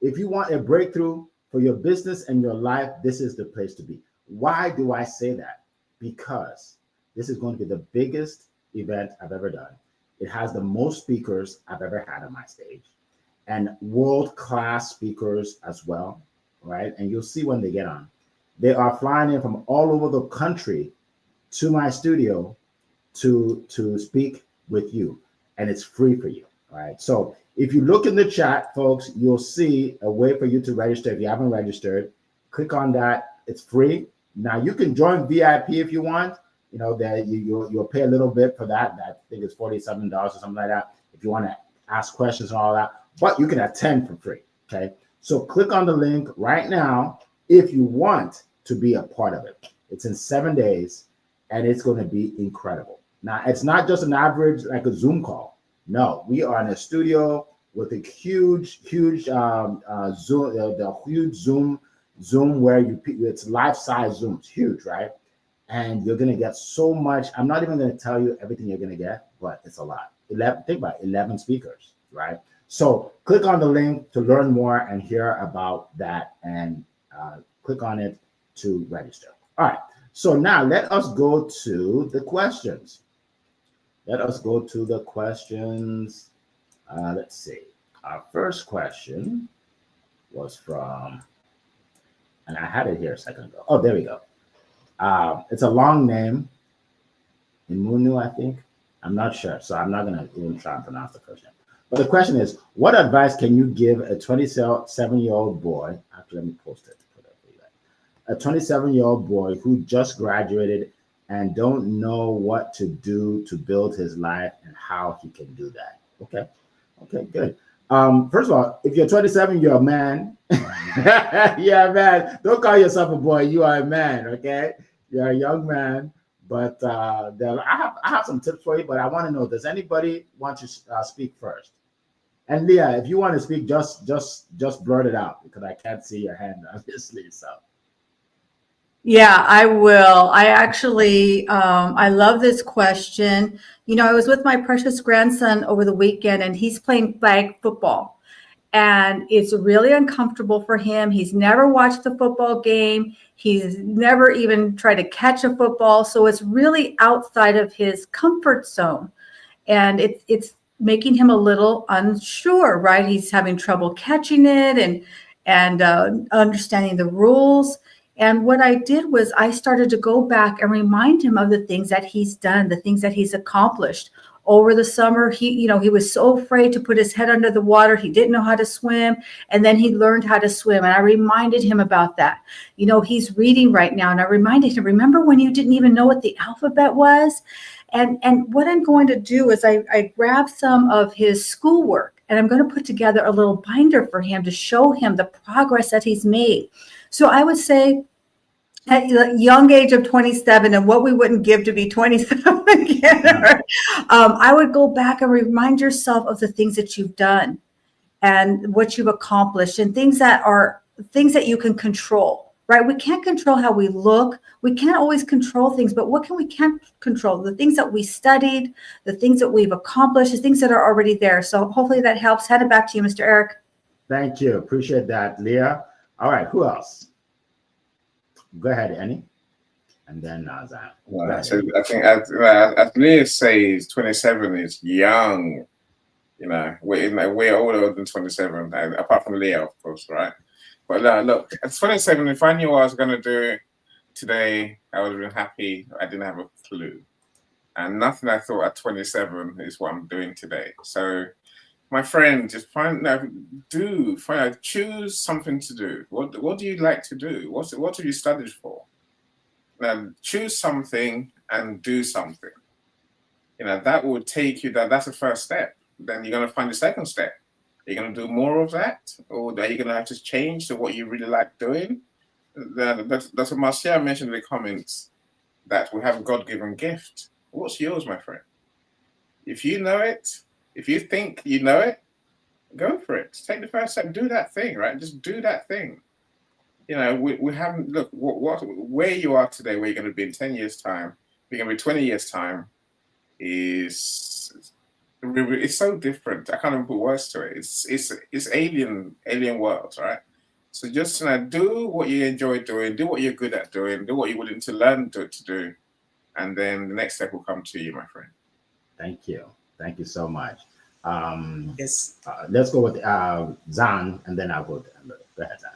If you want a breakthrough for your business and your life, this is the place to be. Why do I say that? Because this is going to be the biggest event I've ever done. It has the most speakers I've ever had on my stage, and world-class speakers as well. Right? And you'll see when they get on. They are flying in from all over the country to my studio to speak with you, and it's free for you. All right. So if you look in the chat, folks, you'll see a way for you to register. If you haven't registered, click on that. It's free. Now you can join VIP if you want. That you'll pay a little bit for that. I think it's $47 or something like that if you want to ask questions and all that. But you can attend for free. Okay. So click on the link right now if you want to be a part of it. It's in 7 days and it's going to be incredible. Now, it's not just an average like a Zoom call. No, we are in a studio with a huge Zoom, the huge Zoom where it's life size Zoom. It's huge, right? And you're gonna get so much. I'm not even gonna tell you everything you're gonna get, but it's a lot. 11, think about it, 11 speakers, right? So click on the link to learn more and hear about that, and click on it to register. All right. So now let us go to the questions. Let's see. Our first question was from, and I had it here a second ago. Oh, there we go. It's a long name. Imunu, I think. I'm not sure, so I'm not going to even try and pronounce the first name. But the question is, what advice can you give a 27-year-old boy? Actually, let me post it. A 27-year-old boy who just graduated and don't know what to do to build his life and how he can do that. Okay, good. First of all, if you're 27, you're a man. Yeah, man. Don't call yourself a boy. You are a man. Okay, you're a young man. But I have some tips for you. But I want to know: does anybody want to speak first? And Leah, if you want to speak, just blurt it out because I can't see your hand, obviously. So. Yeah, I will. I actually, I love this question. You know, I was with my precious grandson over the weekend and he's playing flag football and it's really uncomfortable for him. He's never watched a football game. He's never even tried to catch a football. So it's really outside of his comfort zone. And it's making him a little unsure, right? He's having trouble catching it and understanding the rules. And what I did was I started to go back and remind him of the things that he's done, the things that he's accomplished. Over the summer, he was so afraid to put his head under the water. He didn't know how to swim. And then he learned how to swim. And I reminded him about that. You know, he's reading right now. And I reminded him, remember when you didn't even know what the alphabet was? And what I'm going to do is I grabbed some of his schoolwork and I'm going to put together a little binder for him to show him the progress that he's made. So I would say at the young age of 27 and what we wouldn't give to be 27 again, I would go back and remind yourself of the things that you've done and what you've accomplished and things that you can control, right? We can't control how we look. We can't always control things, but what can we can control? The things that we studied, the things that we've accomplished, the things that are already there. So hopefully that helps. Hand it back to you, Mr. Eric. Thank you. Appreciate that, Leah. All right, who else? Go ahead, Annie. And then Zan. So I think as Leah says, 27 is young. You know, we're older than 27, and apart from Leah, of course, right? But look, at 27, if I knew what I was going to do today, I would have been happy. I didn't have a clue. And nothing I thought at 27 is what I'm doing today. So, my friend, just choose something to do. What do you like to do? What have you studied for? Now, choose something and do something. You know, that will take you, that's the first step. Then you're going to find the second step. You're going to do more of that, or are you going to have to change to what you really like doing? That's what Marcia mentioned in the comments, that we have a God-given gift. What's yours, my friend? If you know it, if you think you know it, go for it. Take the first step. Do that thing, right? Just do that thing. You know, we haven't, look, where you are today, where you're going to be in 10 years' time, you're going to be 20 years' time, it's so different. I can't even put words to it. It's alien worlds, right? So just do what you enjoy doing, do what you're good at doing, do what you're willing to learn to do, and then the next step will come to you, my friend. Thank you so much. Yes. Let's go with Zan, and then I'll go to Amber. Go ahead, Zan.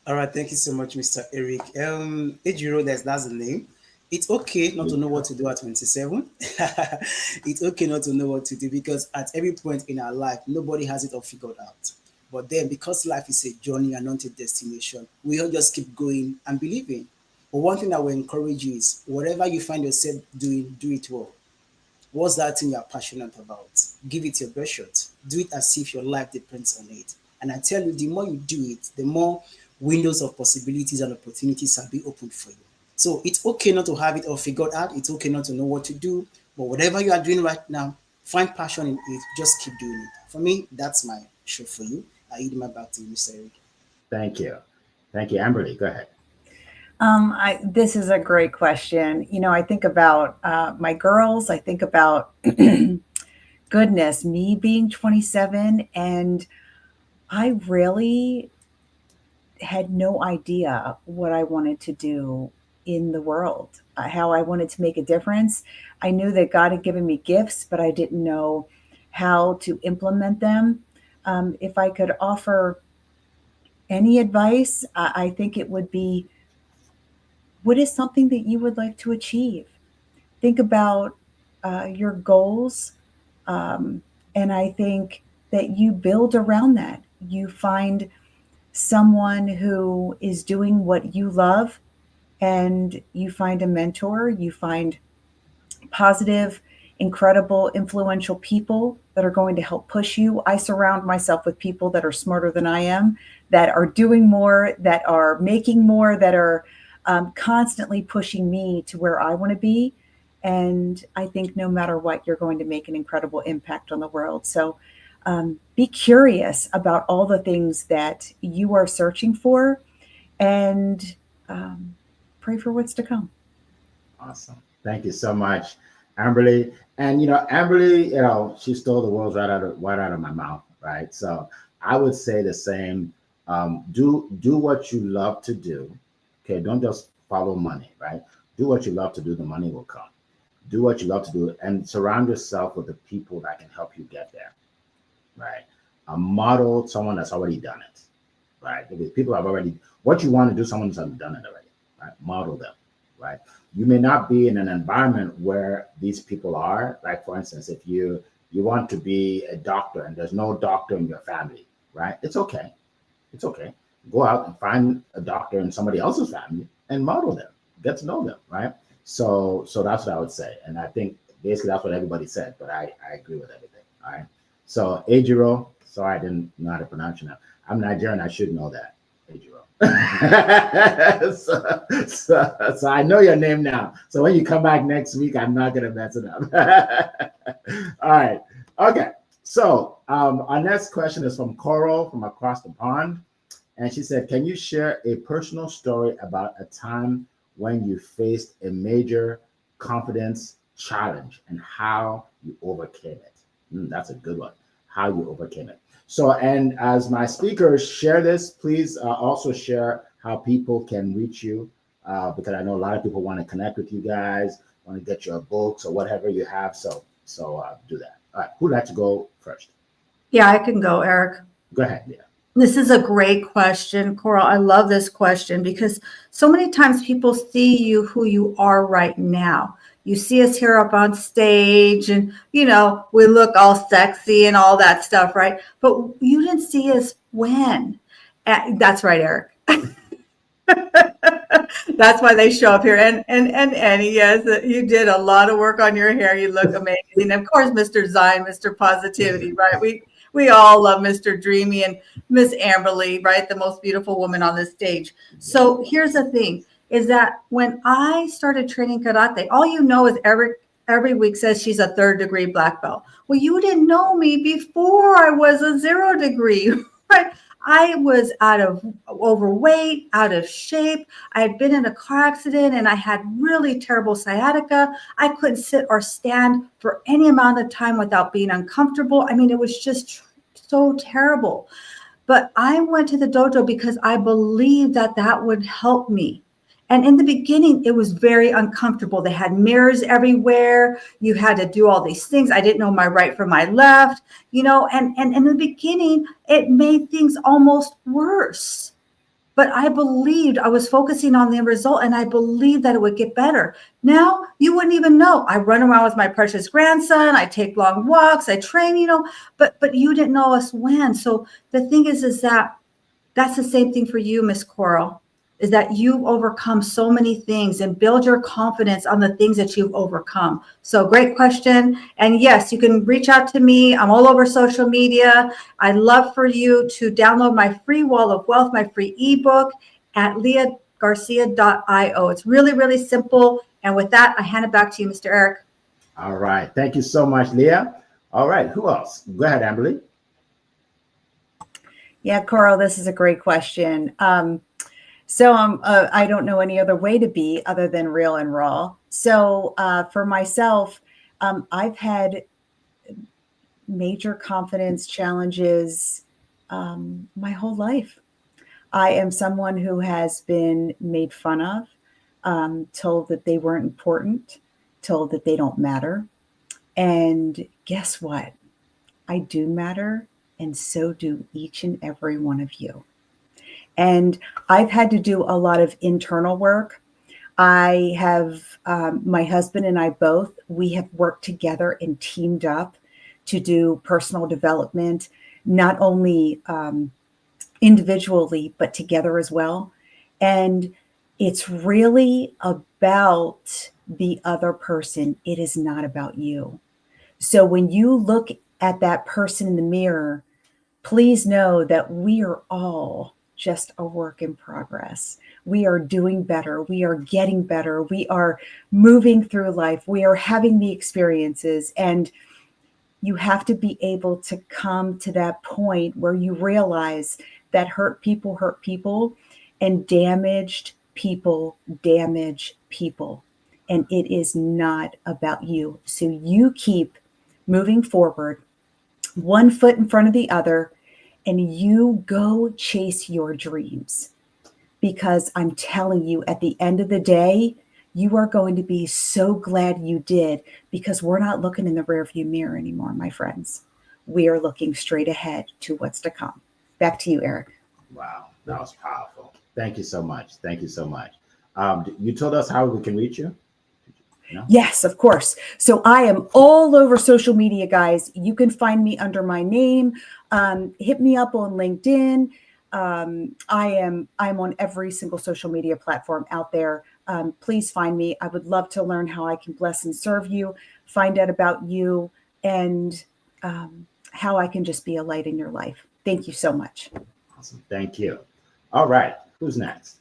All right, thank you so much, Mr. Eric. Ejiro, that's the name. It's okay not to know what to do at 27. It's okay not to know what to do because at every point in our life, nobody has it all figured out. But then because life is a journey and not a destination, we all just keep going and believing. But one thing I will encourage you is whatever you find yourself doing, do it well. What's that thing you're passionate about? Give it your best shot. Do it as if your life depends on it. And I tell you, the more you do it, the more windows of possibilities and opportunities will be opened for you. So it's okay not to have it all figured out. It's okay not to know what to do. But whatever you are doing right now, find passion in it. Just keep doing it. For me, that's my show for you. I yield my back to you, Mr. Eric. Thank you. Thank you. Amberly, go ahead. This is a great question. I think about my girls. I think about, goodness, me being 27, and I really had no idea what I wanted to do in the world, how I wanted to make a difference. I knew that God had given me gifts, but I didn't know how to implement them. If I could offer any advice, I think it would be, what is something that you would like to achieve? Think about your goals. And I think that you build around that. You find someone who is doing what you love, and you find a mentor, you find positive, incredible, influential people that are going to help push you. I surround myself with people that are smarter than I am, that are doing more, that are making more, that are constantly pushing me to where I want to be. And I think no matter what, you're going to make an incredible impact on the world. So be curious about all the things that you are searching for, and pray for what's to come. Awesome. Thank you so much, Amberly. And Amberly, she stole the words right out of my mouth, right? So I would say the same. Do what you love to do. Okay, don't just follow money, right? Do what you love to do, the money will come. Do what you love to do, and surround yourself with the people that can help you get there, right? Model someone that's already done it, right? Because people have already, what you want to do, someone's done it already, right? Model them, right? You may not be in an environment where these people are. Like, for instance, if you want to be a doctor and there's no doctor in your family, right? It's okay. It's okay. Go out and find a doctor in somebody else's family and model them, get to know them, right? So that's what I would say. And I think basically that's what everybody said, but I agree with everything, all right? So Ejiro, sorry, I didn't know how to pronounce your name. I'm Nigerian, I should know that, Ejiro. so I know your name now. So when you come back next week, I'm not going to mess it up. All right. Okay. So our next question is from Coral from across the pond. And she said, can you share a personal story about a time when you faced a major confidence challenge and how you overcame it? That's a good one. How you overcame it. So, and as my speakers share this, please also share how people can reach you, because I know a lot of people want to connect with you guys, want to get your books or whatever you have. So do that. All right, who'd like to go first? Yeah, I can go, Eric. Go ahead, Leah. This is a great question, Coral. I love this question because so many times people see you who you are right now. You see us here up on stage and, we look all sexy and all that stuff, right? But you didn't see us when. That's right, Eric. That's why they show up here. And Annie, yes, you did a lot of work on your hair. You look amazing. Of course, Mr. Zion, Mr. Positivity, right? We all love Mr. Dreamy and Miss Amberly, right? The most beautiful woman on this stage. So here's the thing, is that when I started training karate, all you know is every week says she's a 3rd degree black belt. Well, you didn't know me before I was a 0 degree, right? I was overweight, out of shape. I had been in a car accident and I had really terrible sciatica. I couldn't sit or stand for any amount of time without being uncomfortable. I mean, it was just so terrible. But I went to the dojo because I believed that would help me. And in the beginning, it was very uncomfortable. They had mirrors everywhere. You had to do all these things. I didn't know my right from my left, and in the beginning, it made things almost worse. But I believed, I was focusing on the end result, and I believed that it would get better. Now, you wouldn't even know. I run around with my precious grandson. I take long walks. I train, but you didn't know us when. So the thing is that that's the same thing for you, Miss Coral. is that you've overcome so many things, and build your confidence on the things that you've overcome. So great question. And yes, you can reach out to me. I'm all over social media. I'd love for you to download my free Wall of Wealth, my free ebook at leahgarcia.io. It's really, really simple. And with that, I hand it back to you, Mr. Eric. All right. Thank you so much, Leah. All right. Who else? Go ahead, Amberly. Yeah, Coral, this is a great question. I don't know any other way to be other than real and raw. So for myself, I've had major confidence challenges my whole life. I am someone who has been made fun of, told that they weren't important, told that they don't matter. And guess what? I do matter, and so do each and every one of you. And I've had to do a lot of internal work. I have, my husband and I both, we have worked together and teamed up to do personal development, not only individually, but together as well. And it's really about the other person. It is not about you. So when you look at that person in the mirror, please know that we are all just a work in progress. We are doing better. We are getting better. We are moving through life. We are having the experiences. And you have to be able to come to that point where you realize that hurt people, and damaged people damage people. And it is not about you. So you keep moving forward, one foot in front of the other, and you go chase your dreams. Because I'm telling you, at the end of the day, you are going to be so glad you did, because we're not looking in the rearview mirror anymore, my friends. We are looking straight ahead to what's to come. Back to you, Eric. Wow, that was powerful. Thank you so much. Thank you so much. You told us how we can reach you? No? Yes, of course. So I am all over social media, guys. You can find me under my name. Hit me up on LinkedIn. I'm on every single social media platform out there. Please find me. I would love to learn how I can bless and serve you, find out about you, and how I can just be a light in your life. Thank you so much. Awesome. Thank you. All right. Who's next?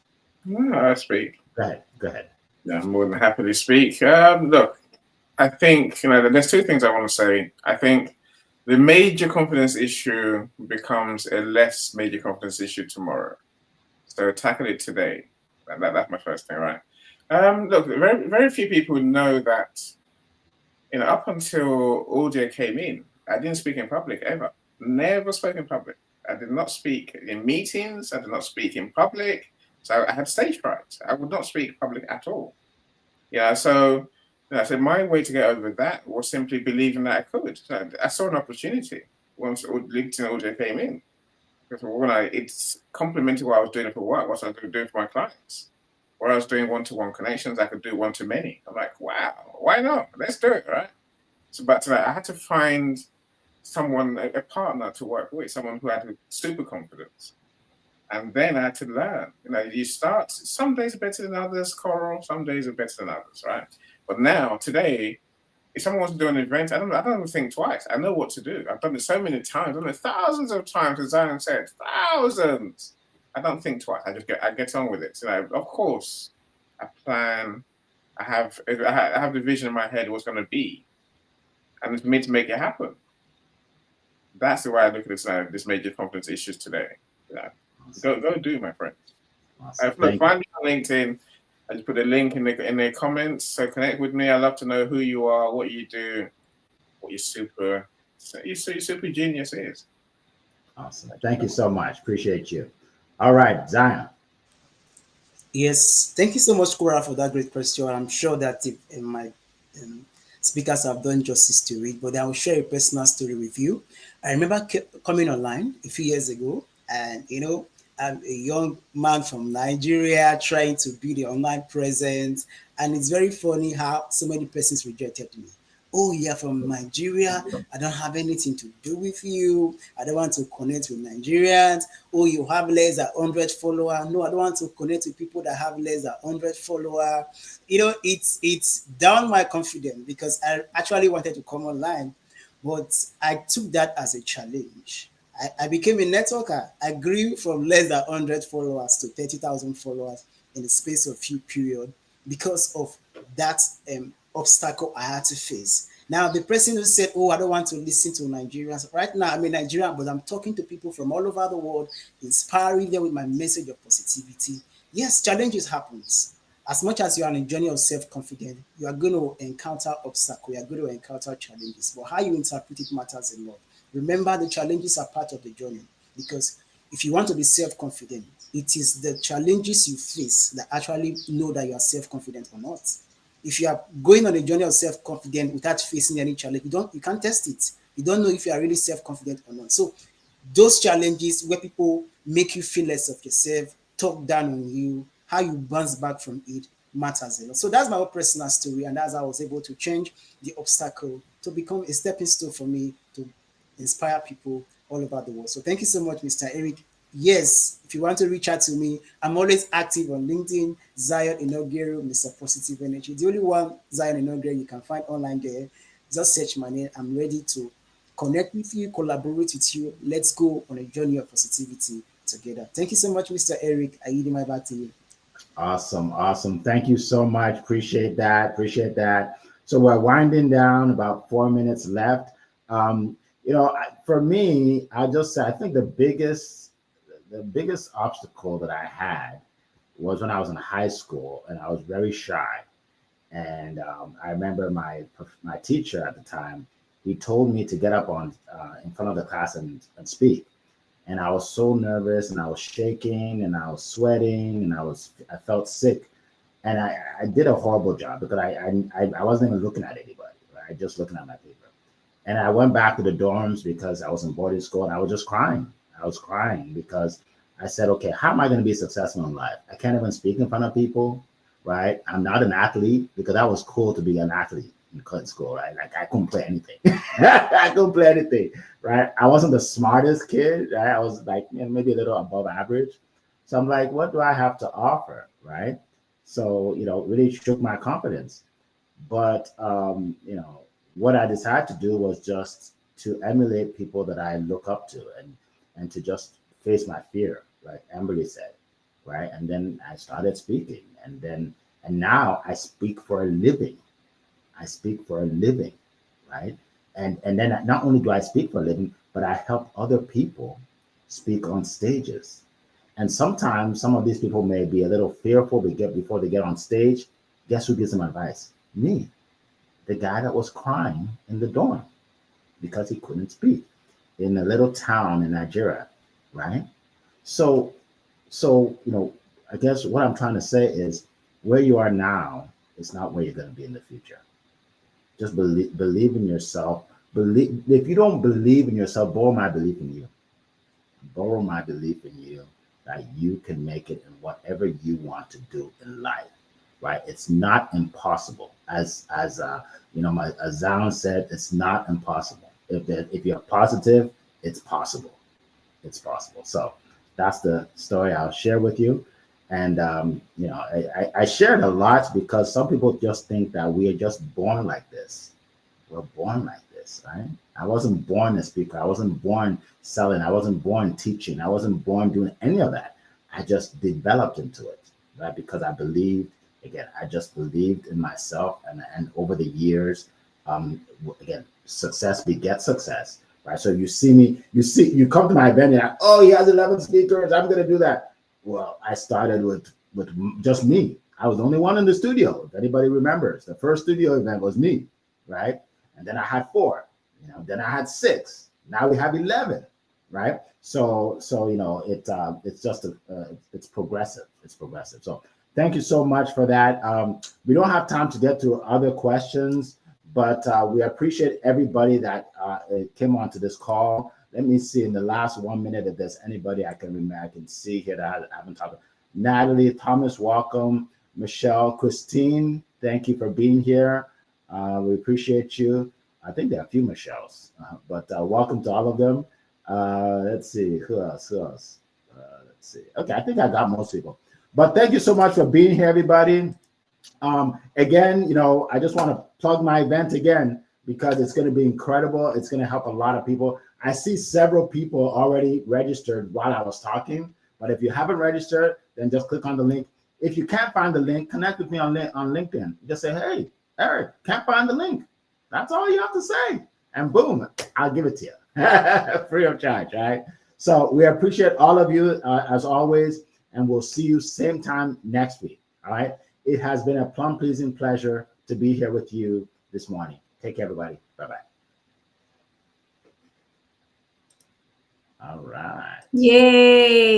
I speak. Go ahead. Go ahead. Yeah, I'm more than happy to speak. Look, I think, there's two things I want to say. I think the major confidence issue becomes a less major confidence issue tomorrow. So tackle it today. That's my first thing, right? Look, very, very few people know that, up until audio came in, I didn't speak in public ever. Never spoke in public. I did not speak in meetings. I did not speak in public. So I had stage fright. I would not speak public at all. Yeah, so so my way to get over that was simply believing that I could. So I saw an opportunity once LinkedIn audio came in. Because it's complemented what I was doing for work, what I was doing for my clients. Where I was doing one-to-one connections, I could do one-to-many. I'm like, wow, why not? Let's do it, right? So back to that, I had to find someone, a partner to work with, someone who had super confidence. And then I had to learn. You start, some days are better than others, Coral, some days are better than others, right? But now, today, if someone wants to do an event, I don't even think twice. I know what to do. I've done it so many times. I've done it thousands of times, as Zion said, thousands. I don't think twice. I get on with it. Of course, I plan. I have the vision in my head of what's going to be, and it's for me to make it happen. That's the way I look at this major confidence issues today. Awesome. Go do, my friends. Awesome. Find me on LinkedIn. I just put a link in the comments. So connect with me. I love to know who you are, what you do, what your super genius is. Awesome. Thank you so much. Appreciate you. All right, Zion. Yes, thank you so much, Cora, for that great question. I'm sure that my speakers have done justice to it, but I will share a personal story with you. I remember coming online a few years ago, and I'm a young man from Nigeria trying to build an online presence, and it's very funny how so many persons rejected me. oh, you're from Nigeria, I don't have anything to do with you, I don't want to connect with Nigerians. Oh, you have less than 100 followers, no, I don't want to connect with people that have less than 100 followers. It's down my confidence because I actually wanted to come online, but I took that as a challenge. I became a networker. I grew from less than 100 followers to 30,000 followers in the space of few period because of that obstacle I had to face. Now, the person who said, oh, I don't want to listen to Nigerians. Right now, I'm a Nigerian, but I'm talking to people from all over the world, inspiring them with my message of positivity. Yes, challenges happens. As much as you are on a journey of self-confidence, you are going to encounter obstacles, you are going to encounter challenges. But how you interpret it matters a lot. Remember, the challenges are part of the journey because if you want to be self-confident, it is the challenges you face that actually know that you are self-confident or not. If you are going on a journey of self-confidence without facing any challenge, you can't test it. You don't know if you are really self-confident or not. So those challenges where people make you feel less of yourself, talk down on you, how you bounce back from it matters a lot. So that's my own personal story, and that's how I was able to change the obstacle to become a stepping stone for me to inspire people all over the world. So thank you so much, Mr. Eric. Yes, if you want to reach out to me, I'm always active on LinkedIn, Zion Inaugural, Mr. Positive Energy. The only one, Zion Inaugural, you can find online there. Just search my name. I'm ready to connect with you, collaborate with you. Let's go on a journey of positivity together. Thank you so much, Mr. Eric. I yield my back to you. Awesome, awesome. Thank you so much. Appreciate that. Appreciate that. So we're winding down. About 4 minutes left. For me, I think the biggest obstacle that I had was when I was in high school and I was very shy. And I remember my teacher at the time. He told me to get up on in front of the class and speak. And I was so nervous and I was shaking and I was sweating and I felt sick. And I did a horrible job because I wasn't even looking at anybody, right? Just looking at my paper. And I went back to the dorms because I was in boarding school and I was just crying. I was crying because I said, okay, how am I going to be successful in life? I can't even speak in front of people, right? I'm not an athlete because that was cool to be an athlete in school, right? Like I couldn't play anything. I couldn't play anything, right? I wasn't the smartest kid, right? I was like maybe a little above average. So I'm like, what do I have to offer, right? So, really shook my confidence. But, what I decided to do was just to emulate people that I look up to and to just face my fear, like Amberly said, right? And then I started speaking and now I speak for a living. I speak for a living, right? And then not only do I speak for a living, but I help other people speak on stages. And sometimes some of these people may be a little fearful before they get on stage. Guess who gives them advice? Me, the guy that was crying in the dorm because he couldn't speak in a little town in Nigeria, right? So, I guess what I'm trying to say is where you are now is not where you're going to be in the future. Just believe in yourself. If you don't believe in yourself, borrow my belief in you. Borrow my belief in you that you can make it in whatever you want to do in life, right? It's not impossible. As Zion said, it's not impossible. If you're positive, it's possible. It's possible. So that's the story I'll share with you. And I shared a lot because some people just think that we are just born like this. We're born like this, right? I wasn't born a speaker. I wasn't born selling. I wasn't born teaching. I wasn't born doing any of that. I just developed into it, right? Because I believed, again, I just believed in myself. And over the years, again, success begets success, right? So you come to my event and you're like, oh, he has 11 speakers. I'm going to do that. Well, I started with just me. I was the only one in the studio. If anybody remembers, the first studio event was me, right? And then I had 4, then I had 6. Now we have 11, right? So it's just it's progressive. It's progressive. So thank you so much for that. We don't have time to get to other questions, but we appreciate everybody that came onto this call. Let me see in the last 1 minute if there's anybody I can see here that I haven't talked about. Natalie, Thomas, welcome. Michelle, Christine, thank you for being here. We appreciate you. I think there are a few Michelles, but welcome to all of them. Let's see, who else? Let's see. Okay, I think I got most people. But thank you so much for being here, everybody. Again, I just want to plug my event again because it's going to be incredible. It's going to help a lot of people. I see several people already registered while I was talking, but if you haven't registered, then just click on the link. If you can't find the link, connect with me on LinkedIn. Just say, hey, Eric, can't find the link. That's all you have to say. And boom, I'll give it to you. Free of charge, right? So we appreciate all of you as always, and we'll see you same time next week, all right? It has been a plum-pleasing pleasure to be here with you this morning. Take care, everybody. Bye-bye. All right. Yay.